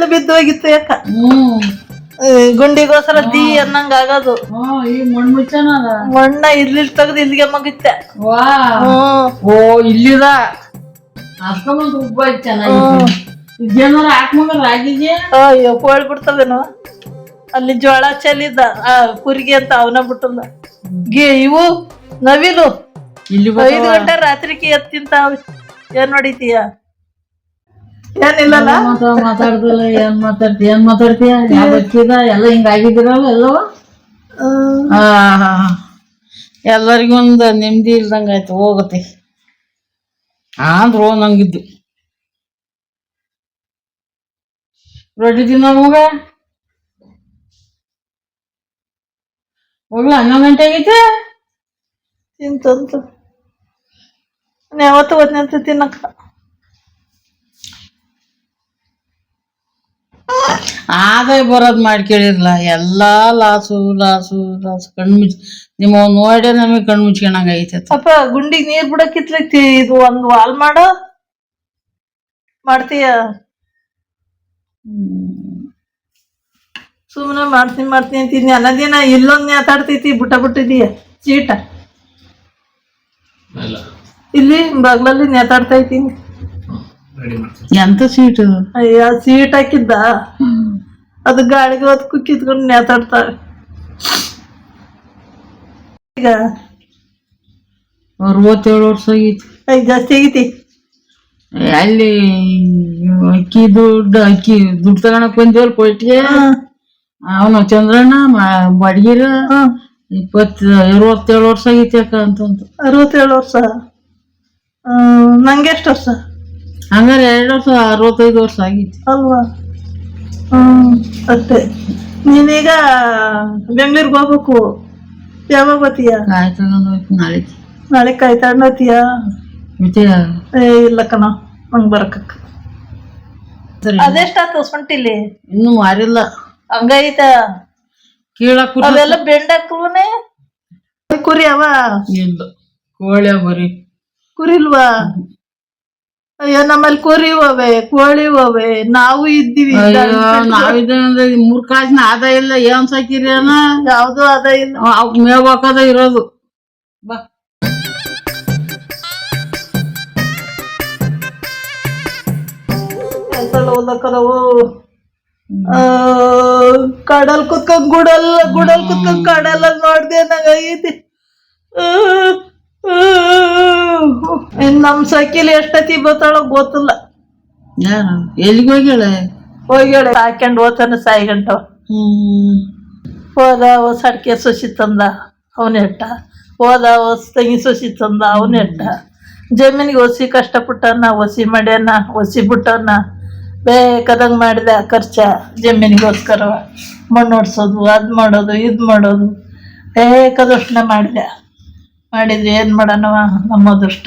ಮಣ್ಣು ಬಿದ್ದು ಹೋಗಿತ್ತು ಯಾಕ ಗುಂಡಿಗೋಸ್ಕರ ದಿ ಅನ್ನಂಗ ಆಗೋದು. ಈಗ ಮಣ್ಣು ಮುಚ್ಚನ ಮಣ್ಣ ಇಲ್ಲಿ ತೆಗ್ದು ಇಲ್ಲಿಗೆ ಮಗಿತ್ತೆ. ಓ ಇಲ್ಲಿದ ಅಷ್ಟೊಂದು ಉಬ್ಬ ಚೆನ್ನಾಗಿ ಹಾಕ್ಮಗ ರಾಗಿಗೆ ಅಯ್ಯೋ ಕೋಳಿ ಬಿಡ್ತವೇನು ಅಲ್ಲಿ ಜೋಳ ಚೆಲ್ಲಿದ್ದ ಕುರಿಗೆ ಅಂತ ಅವನ ಬಿಟ್ಟಲ್ಲ ಇವು ನವಿಲು ಇಲ್ಲಿ 5 ಗಂಟೆ ರಾತ್ರಿಗೆ ಎತ್ ತಿಂತಾವ. ಏನ್ ನೋಡಿತೀಯ? ಏನಿಲ್ಲಲ್ಲ ಮಾತಾಡ್ದಲ್ಲ ಏನ್ ಮಾತಾಡ್ತೀಯ ಯಾವತ್ತಿದ ಎಲ್ಲ ಹಿಂಗಾಗಿದಿರಲ್ಲ ಎಲ್ಲವ ಎಲ್ಲರಿಗೂ ಒಂದು ನೆಮ್ಮದಿ ಇಲ್ದಂಗ ಆಯ್ತು ಹೋಗತ್ತೆ ಆದ್ರೂ ನಂಗಿದ್ದು ರೊಟ್ಟಿ ತಿನ್ನೋ ಮಗ ಹೋಗ್ಲ 11 ಗಂಟೆ ಆಗೈತೆ ತಿಂತಂತ ಯಾವತ್ತು ಹೋದ್ನಂತ ತಿನ್ನಕ್ಕ ಆದಾಯ ಬರೋದ್ ಮಾಡ್ಕೇಳಿರ್ಲ ಎಲ್ಲಾ ಲಾಸು ಕಣ್ಣು ಮುಚ್ಚಿ ನಿಮ್ಮ ನೋಡೇ ನಮಗೆ ಕಣ್ಣು ಮುಚ್ಕೊಂಡಂಗ ಐತೆ. ಅಪ್ಪ ಗುಂಡಿಗೆ ನೀರ್ ಬಿಡಕ್ಕಿತ್ಲೈತಿ ಇದು ಒಂದು ವಾಲ್ ಮಾಡ್ತೀಯ? ಸುಮ್ಮನೆ ಮಾಡ್ತೀನಿ ಅಂತೀನಿ ಅನ್ನೋದೇನ ಇಲ್ಲೊಂದ್ ನೇತಾಡ್ತೈತಿ ಬಿಟ್ಟಿದೀಯ ಚೀಟ ಇಲ್ಲಿ ಬಗ್ಲಲ್ಲಿ ನೇತಾಡ್ತಾ ಇದ್ದೀನಿ. ಎಂತ ಸೀಟು? ಅಯ್ಯ ಸೀಟ್ ಹಾಕಿದ್ದ ಅದು ಗಾಳಿಗೆ ಹೊತ್ತು ಕಿತ್ಕೊಂಡು ನೇತಾಡ್ತಾವೆ. ಈಗ 67 ವರ್ಷ ಆಗೈತಿ. ಜಾಸ್ತಿ ಆಗೈತಿ. ಅಲ್ಲಿ ಅಕ್ಕಿ ದುಡ್ಡು ತಗೊಳಕ್ ಬಂದೇವಲ್ ಕೊಟ್ಟಿಗೆ ಅವನು ಚಂದ್ರಣ್ಣ ಬಡಗಿರ 67 ವರ್ಷ ಆಗೈತಿ ಅಕ್ಕ ಅಂತಂತ. 67 ವರ್ಷ? ನಂಗೆ ಎಷ್ಟು ವರ್ಷ? ಹಂಗಾರೆ 2 ವರ್ಷ 65 ವರ್ಷ ಆಗೈತಿ ಅಲ್ವಾ? ಅಷ್ಟೇ. ನೀನೀಗ ಬೆಂಗ್ಳೂರ್ಗೆ ಹೋಗ್ಬೇಕು. ಯಾವಾಗ ಹೋಗ್ತೀಯ? ಕಾಯಿ ತಗೊಂಡ್ ಹೋಗ್ತೀನಿ ನಾಳೆ ಕಾಯಿ ತಗೊಂಡ್ ಹೋಗ್ತೀಯ? ಇಲ್ಲ ಕಣ ಹಂಗ್ ಬರಕ್ಕ. ಅದೆಷ್ಟಾತ ಸೊಂಟಿಲಿ? ಇನ್ನು ಮಾರಿಲ್ಲ. ಹಂಗೈತ ಕೀಳಕ್ ಅವೆಲ್ಲ ಬೆಂಡಾಕ್ಲೂನೆ ಕುರಿ ಅವ? ಇಲ್ಲ ಕೋಳಿ ಬರೀ ಕುರಿಲ್ವಾ? ಅಯ್ಯೋ ನಮ್ಮಲ್ಲಿ ಕುರಿ ಹೋವೆ ಕೋಳಿ ಹೋವೆ ನಾವು ಇದ್ದೀವಿ. ನಾವಿದ್ರೆ 3 ಕಾಸಿನ ಆದಾಯ ಇಲ್ಲ. ಏನ್ ಸಾಕಿರಿ ಅನ್ನ ಯಾವ್ದು ಆದಾಯ ಇಲ್ಲ. ಮೇವ್ ಹಾಕದ ಇರೋದು. ಬಾ ಓದಕ್ಕರವು ಕಡಲ್ ಕುತ್ಕೊಂಡ್ ಗುಡಲ್ ಕುತ್ಕೊಂಡ್ ಕಡಲ್ ನೋಡ್ದೆ ನಂಗೈತಿ. ನಮ್ ಸೈಕಿಲ್ ಎಷ್ಟತಿ ಬರ್ತಾಳೋ ಗೊತ್ತಿಲ್ಲ. ಎಲ್ಲಿಗೆ ಹೋಗ್ಯಾಳ ಹಾಕೊಂಡ್ ಹೋತಾನ ಸಾಯಿ ಗಂಟ. ಹೋದ ಹೊಸ ಅಡ್ಕೆ ಸೊಸಿ ತಂದ ಅವನೆಟ್ಟ. ಹೋದ ಹೊಸ ತಂಗಿ ಸೊಸಿ ತಂದ ಅವನೆಟ್ಟ. ಜಮೀನಿಗೆ ಒಸಿ ಕಷ್ಟಪಟ್ಟನ, ಒಸಿ ಮಾಡ್ಯಾನ, ಒಸಿ ಬಿಟ್ಟವನ, ಬೇಕಾದಂಗೆ ಮಾಡಿದ ಖರ್ಚ ಜಮೀನಿಗೋಸ್ಕರ. ಮಣ್ಣು ಹೊಡ್ಸೋದು, ಅದು ಮಾಡೋದು, ಇದು ಮಾಡೋದು ಬೇಕಾದಷ್ಟನ್ನ ಮಾಡಿದ್ರೆ ಏನು ಮಾಡೋಣವ ನಮ್ಮ ಅದೃಷ್ಟ.